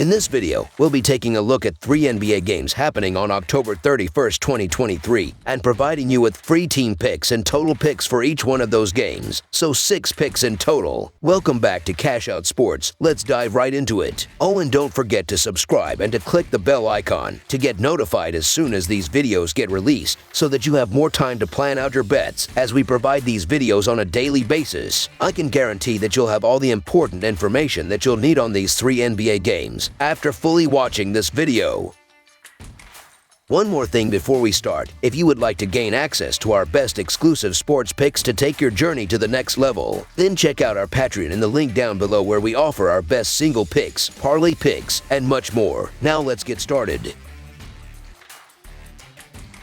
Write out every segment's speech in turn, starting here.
In this video, we'll be taking a look at 3 NBA games happening on October 31st, 2023, and providing you with free team picks and total picks for each one of those games, so 6 picks in total. Welcome back to Cash Out Sports. Let's dive right into it. Oh, and don't forget to subscribe and to click the bell icon to get notified as soon as these videos get released, so that you have more time to plan out your bets as we provide these videos on a daily basis. I can guarantee that you'll have all the important information that you'll need on these 3 NBA games after fully watching this video. One more thing before we start. If you would like to gain access to our best exclusive sports picks to take your journey to the next level, then check out our Patreon in the link down below, where we offer our best single picks, parlay picks, and much more. Now let's get started.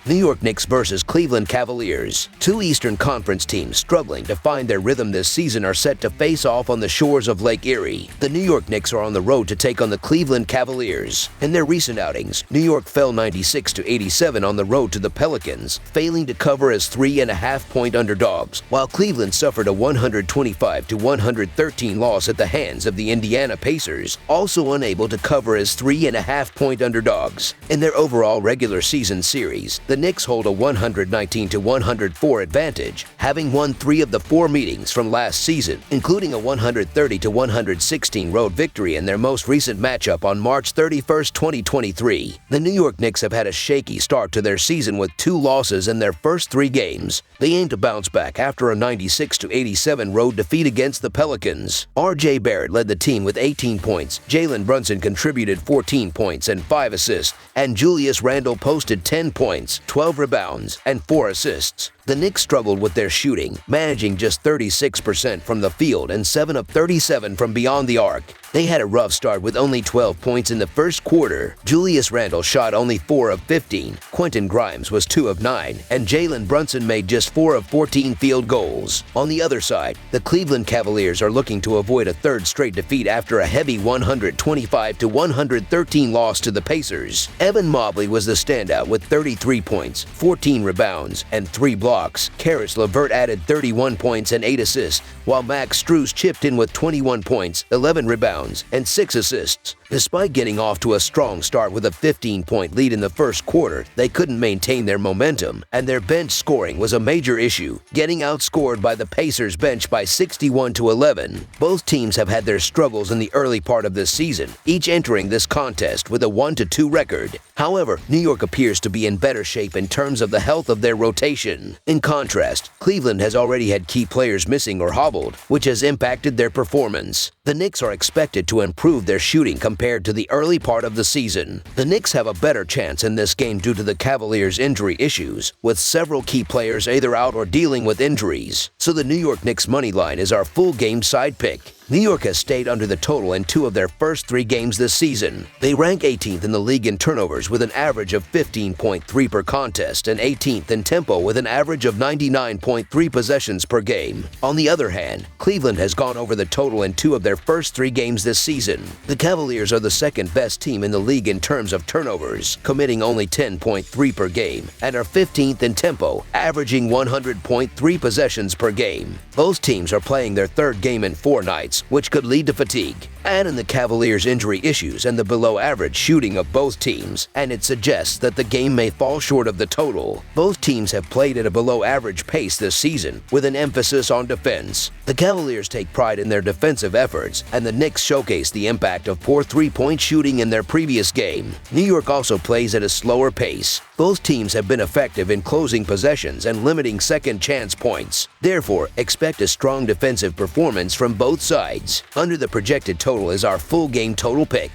New York Knicks versus Cleveland Cavaliers. 2 Eastern Conference teams struggling to find their rhythm this season are set to face off on the shores of Lake Erie. The New York Knicks are on the road to take on the Cleveland Cavaliers. In their recent outings, New York fell 96-87 on the road to the Pelicans, failing to cover as 3.5-point underdogs, while Cleveland suffered a 125-113 loss at the hands of the Indiana Pacers, also unable to cover as 3.5-point underdogs. In their overall regular season series, the Knicks hold a 119-104 advantage, having won 3 of the 4 meetings from last season, including a 130-116 road victory in their most recent matchup on March 31, 2023. The New York Knicks have had a shaky start to their season with 2 losses in their first 3 games. They aim to bounce back after a 96-87 road defeat against the Pelicans. R.J. Barrett led the team with 18 points, Jalen Brunson contributed 14 points and 5 assists, and Julius Randle posted 10 points, 12 rebounds, and 4 assists. The Knicks struggled with their shooting, managing just 36% from the field and 7 of 37 from beyond the arc. They had a rough start with only 12 points in the first quarter. Julius Randle shot only 4 of 15, Quentin Grimes was 2 of 9, and Jalen Brunson made just 4 of 14 field goals. On the other side, the Cleveland Cavaliers are looking to avoid a 3rd straight defeat after a heavy 125-113 loss to the Pacers. Evan Mobley was the standout with 33 points, 14 rebounds, and 3 blocks. Karis LeVert added 31 points and 8 assists, while Max Strus chipped in with 21 points, 11 rebounds, and 6 assists. Despite getting off to a strong start with a 15-point lead in the first quarter, they couldn't maintain their momentum, and their bench scoring was a major issue, getting outscored by the Pacers bench by 61-11. Both teams have had their struggles in the early part of this season, each entering this contest with a 1-2 record. However, New York appears to be in better shape in terms of the health of their rotation. In contrast, Cleveland has already had key players missing or hobbled, which has impacted their performance. The Knicks are expected to improve their shooting compared to the early part of the season. The Knicks have a better chance in this game due to the Cavaliers' injury issues, with several key players either out or dealing with injuries. So the New York Knicks money line is our full game side pick. New York has stayed under the total in 2 of their first 3 games this season. They rank 18th in the league in turnovers with an average of 15.3 per contest and 18th in tempo with an average of 99.3 possessions per game. On the other hand, Cleveland has gone over the total in 2 of their first 3 games this season. The Cavaliers are the 2nd best team in the league in terms of turnovers, committing only 10.3 per game, and are 15th in tempo, averaging 100.3 possessions per game. Both teams are playing their 3rd game in 4 nights, which could lead to fatigue. Add in the Cavaliers' injury issues and the below-average shooting of both teams, and it suggests that the game may fall short of the total. Both teams have played at a below-average pace this season, with an emphasis on defense. The Cavaliers take pride in their defensive efforts, and the Knicks showcase the impact of poor 3-point shooting in their previous game. New York also plays at a slower pace. Both teams have been effective in closing possessions and limiting second-chance points. Therefore, expect a strong defensive performance from both sides. Under the projected total is our full game total pick.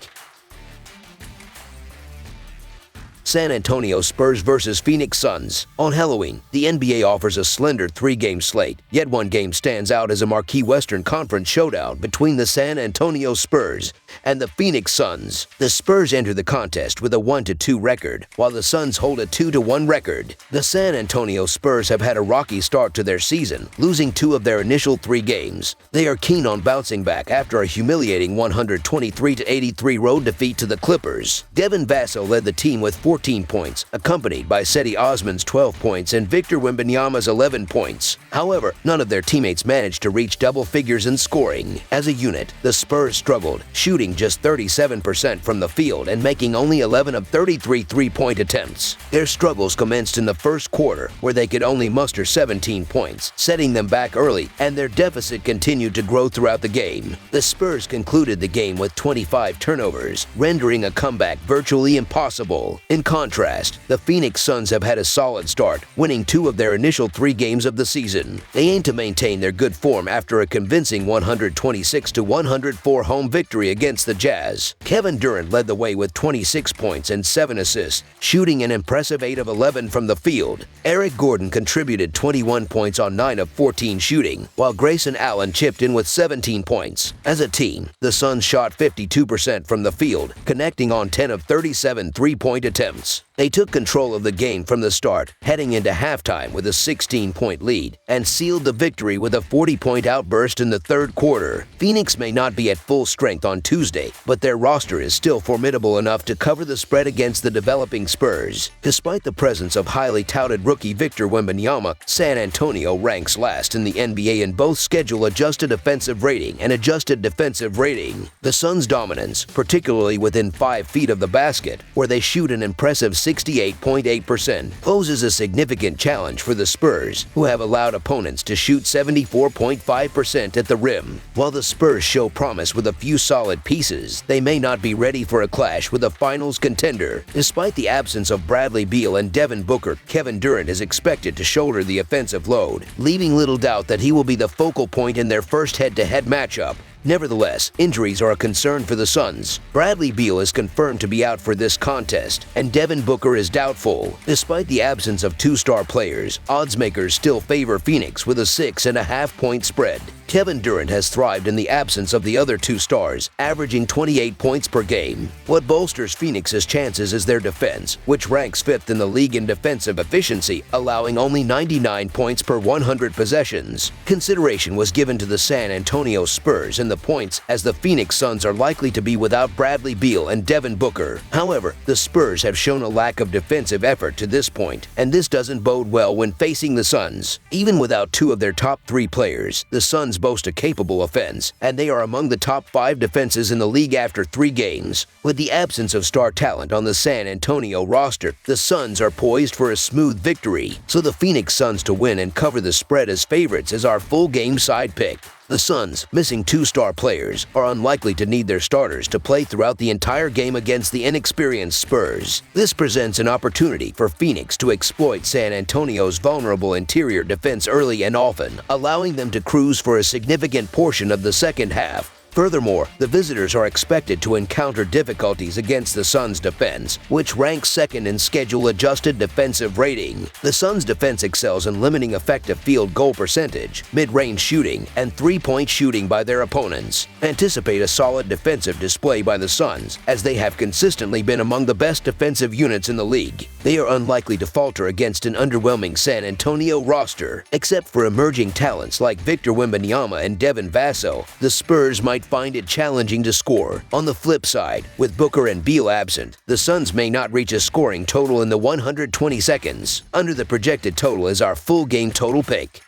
San Antonio Spurs versus Phoenix Suns. On Halloween, the NBA offers a slender 3-game slate, yet one game stands out as a marquee Western Conference showdown between the San Antonio Spurs and the Phoenix Suns. The Spurs enter the contest with a 1-2 record, while the Suns hold a 2-1 record. The San Antonio Spurs have had a rocky start to their season, losing 2 of their initial 3 games. They are keen on bouncing back after a humiliating 123-83 road defeat to the Clippers. Devin Vassell led the team with 14 14 points, accompanied by Cedi Osman's 12 points and Victor Wembanyama's 11 points. However, none of their teammates managed to reach double figures in scoring. As a unit, the Spurs struggled, shooting just 37% from the field and making only 11 of 33 three-point attempts. Their struggles commenced in the first quarter, where they could only muster 17 points, setting them back early, and their deficit continued to grow throughout the game. The Spurs concluded the game with 25 turnovers, rendering a comeback virtually impossible. In contrast, the Phoenix Suns have had a solid start, winning 2 of their initial 3 games of the season. They aim to maintain their good form after a convincing 126-104 home victory against the Jazz. Kevin Durant led the way with 26 points and 7 assists, shooting an impressive 8 of 11 from the field. Eric Gordon contributed 21 points on 9 of 14 shooting, while Grayson Allen chipped in with 17 points. As a team, the Suns shot 52% from the field, connecting on 10 of 37 three-point attempts. They took control of the game from the start, heading into halftime with a 16-point lead, and sealed the victory with a 40-point outburst in the third quarter. Phoenix may not be at full strength on Tuesday, but their roster is still formidable enough to cover the spread against the developing Spurs. Despite the presence of highly touted rookie Victor Wembanyama, San Antonio ranks last in the NBA in both schedule-adjusted offensive rating and adjusted defensive rating. The Suns' dominance, particularly within 5 feet of the basket, where they shoot an impressive 68.8%, poses a significant challenge for the Spurs, who have allowed opponents to shoot 74.5% at the rim. While the Spurs show promise with a few solid pieces, they may not be ready for a clash with a finals contender. Despite the absence of Bradley Beal and Devin Booker, Kevin Durant is expected to shoulder the offensive load, leaving little doubt that he will be the focal point in their first head-to-head matchup. Nevertheless, injuries are a concern for the Suns. Bradley Beal is confirmed to be out for this contest, and Devin Booker is doubtful. Despite the absence of 2 star players, oddsmakers still favor Phoenix with a 6.5-point spread. Kevin Durant has thrived in the absence of the other 2 stars, averaging 28 points per game. What bolsters Phoenix's chances is their defense, which ranks 5th in the league in defensive efficiency, allowing only 99 points per 100 possessions. Consideration was given to the San Antonio Spurs in the points, as the Phoenix Suns are likely to be without Bradley Beal and Devin Booker. However, the Spurs have shown a lack of defensive effort to this point, and this doesn't bode well when facing the Suns. Even without 2 of their top 3 players, the Suns boast a capable offense, and they are among the top 5 defenses in the league after 3 games. With the absence of star talent on the San Antonio roster, the Suns are poised for a smooth victory, so the Phoenix Suns to win and cover the spread as favorites is our full game side pick. The Suns, missing 2 star players, are unlikely to need their starters to play throughout the entire game against the inexperienced Spurs. This presents an opportunity for Phoenix to exploit San Antonio's vulnerable interior defense early and often, allowing them to cruise for a significant portion of the second half. Furthermore, the visitors are expected to encounter difficulties against the Suns' defense, which ranks 2nd in schedule-adjusted defensive rating. The Suns' defense excels in limiting effective field goal percentage, mid-range shooting, and 3-point shooting by their opponents. Anticipate a solid defensive display by the Suns, as they have consistently been among the best defensive units in the league. They are unlikely to falter against an underwhelming San Antonio roster. Except for emerging talents like Victor Wembanyama and Devin Vassell, the Spurs might find it challenging to score. On the flip side, with Booker and Beal absent, the Suns may not reach a scoring total in the 120 seconds. Under the projected total is our full game total pick.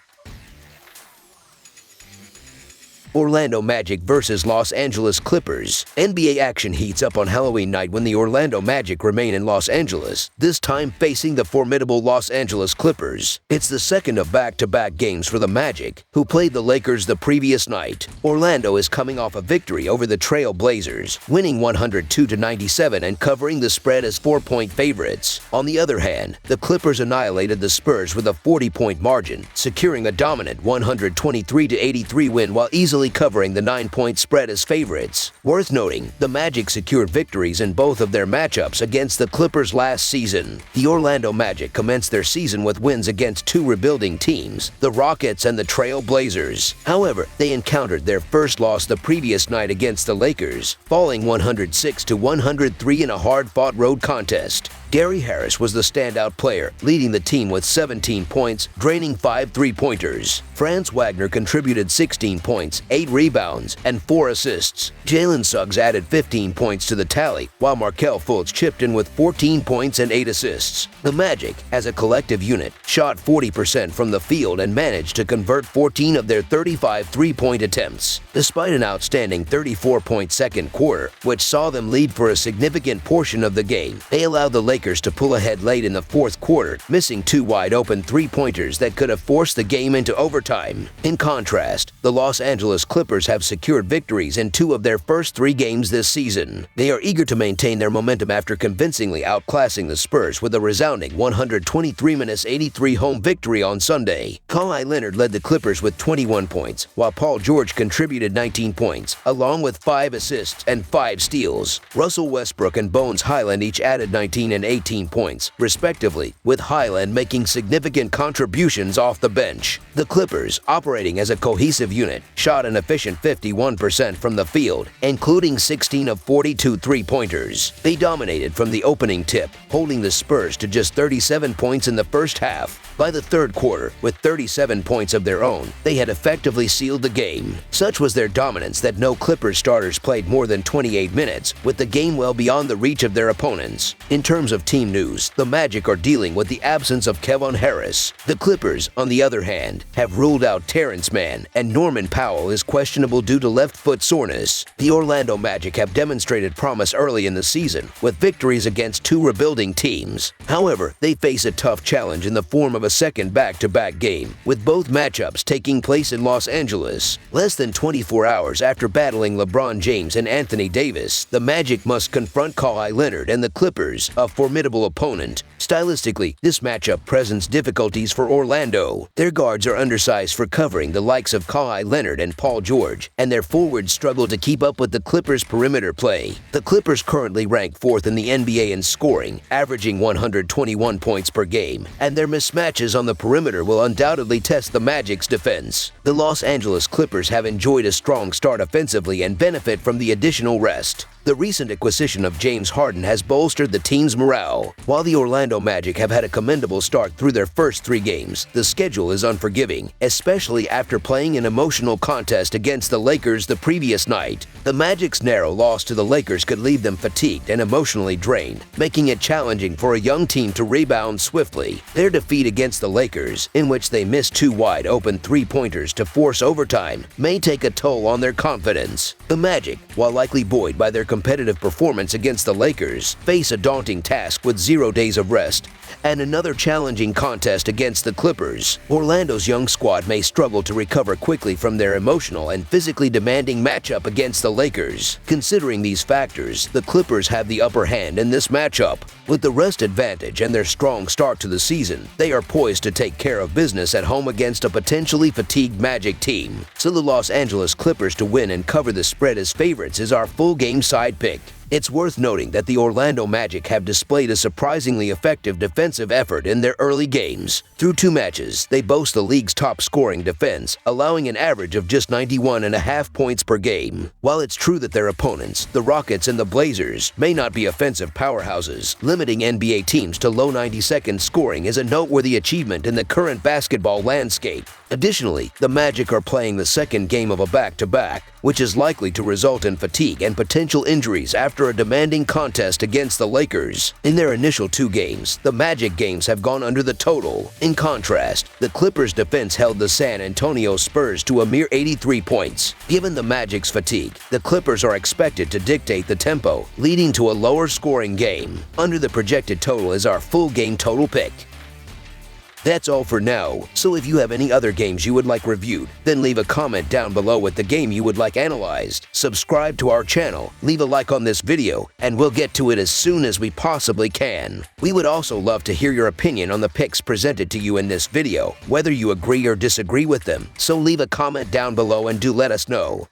Orlando Magic versus Los Angeles Clippers. NBA action heats up on Halloween night when the Orlando Magic remain in Los Angeles, this time facing the formidable Los Angeles Clippers. It's the second of back-to-back games for the Magic, who played the Lakers the previous night. Orlando is coming off a victory over the Trail Blazers, winning 102-97 and covering the spread as 4-point favorites. On the other hand, the Clippers annihilated the Spurs with a 40-point margin, securing a dominant 123-83 win while easily covering the 9-point spread as favorites. Worth noting, the Magic secured victories in both of their matchups against the Clippers last season. The Orlando Magic commenced their season with wins against 2 rebuilding teams, the Rockets and the Trail Blazers. However, they encountered their first loss the previous night against the Lakers, falling 106-103 in a hard-fought road contest. Gary Harris was the standout player, leading the team with 17 points, draining 5 three-pointers. Franz Wagner contributed 16 points, 8 rebounds, and 4 assists. Jalen Suggs added 15 points to the tally, while Markelle Fultz chipped in with 14 points and 8 assists. The Magic, as a collective unit, shot 40% from the field and managed to convert 14 of their 35 three-point attempts. Despite an outstanding 34-point second quarter, which saw them lead for a significant portion of the game, they allowed the Lakers to pull ahead late in the fourth quarter, missing 2 wide-open three-pointers that could have forced the game into overtime. In contrast, the Los Angeles Clippers have secured victories in 2 of their first 3 games this season. They are eager to maintain their momentum after convincingly outclassing the Spurs with a resounding 123-83 home victory on Sunday. Kawhi Leonard led the Clippers with 21 points, while Paul George contributed 19 points, along with 5 assists and 5 steals. Russell Westbrook and Bones Highland each added 19 and 18 points, respectively, with Highland making significant contributions off the bench. The Clippers, operating as a cohesive unit, shot an efficient 51% from the field, including 16 of 42 three-pointers. They dominated from the opening tip, holding the Spurs to just 37 points in the first half. By the third quarter, with 37 points of their own, they had effectively sealed the game. Such was their dominance that no Clippers starters played more than 28 minutes, with the game well beyond the reach of their opponents. In terms of team news, the Magic are dealing with the absence of Kevin Harris. The Clippers, on the other hand, have ruled out Terrence Mann, and Norman Powell is questionable due to left foot soreness. The Orlando Magic have demonstrated promise early in the season, with victories against 2 rebuilding teams. However, they face a tough challenge in the form of a second back-to-back game, with both matchups taking place in Los Angeles. Less than 24 hours after battling LeBron James and Anthony Davis, the Magic must confront Kawhi Leonard and the Clippers, a formidable opponent. Stylistically, this matchup presents difficulties for Orlando. Their guards are undersized for covering the likes of Kawhi Leonard and Paul George, and their forwards struggle to keep up with the Clippers' perimeter play. The Clippers currently rank 4th in the NBA in scoring, averaging 121 points per game, and their mismatches on the perimeter will undoubtedly test the Magic's defense. The Los Angeles Clippers have enjoyed a strong start offensively and benefit from the additional rest. The recent acquisition of James Harden has bolstered the team's morale. While the Orlando Magic have had a commendable start through their first 3 games, the schedule is unforgiving, especially after playing an emotional contest against the Lakers the previous night. The Magic's narrow loss to the Lakers could leave them fatigued and emotionally drained, making it challenging for a young team to rebound swiftly. Their defeat against the Lakers, in which they missed 2 wide-open three-pointers to force overtime, may take a toll on their confidence. The Magic, while likely buoyed by their competitive performance against the Lakers, face a daunting task with 0 days of rest and another challenging contest against the Clippers. Orlando's young squad may struggle to recover quickly from their emotional and physically demanding matchup against the Lakers. Considering these factors, the Clippers have the upper hand in this matchup. With the rest advantage and their strong start to the season, they are poised to take care of business at home against a potentially fatigued Magic team. So the Los Angeles Clippers to win and cover the spread as favorites is our full game side pick. It's worth noting that the Orlando Magic have displayed a surprisingly effective defensive effort in their early games. Through 2 matches, they boast the league's top scoring defense, allowing an average of just 91.5 points per game. While it's true that their opponents, the Rockets and the Blazers, may not be offensive powerhouses, limiting NBA teams to low 90-second scoring is a noteworthy achievement in the current basketball landscape. Additionally, the Magic are playing the second game of a back-to-back, which is likely to result in fatigue and potential injuries after a demanding contest against the Lakers. In their initial 2 games, the Magic games have gone under the total. In contrast, the Clippers' defense held the San Antonio Spurs to a mere 83 points. Given the Magic's fatigue, the Clippers are expected to dictate the tempo, leading to a lower-scoring game. Under the projected total is our full game total pick. That's all for now, so if you have any other games you would like reviewed, then leave a comment down below with the game you would like analyzed. Subscribe to our channel, leave a like on this video, and we'll get to it as soon as we possibly can. We would also love to hear your opinion on the picks presented to you in this video, whether you agree or disagree with them, so leave a comment down below and do let us know.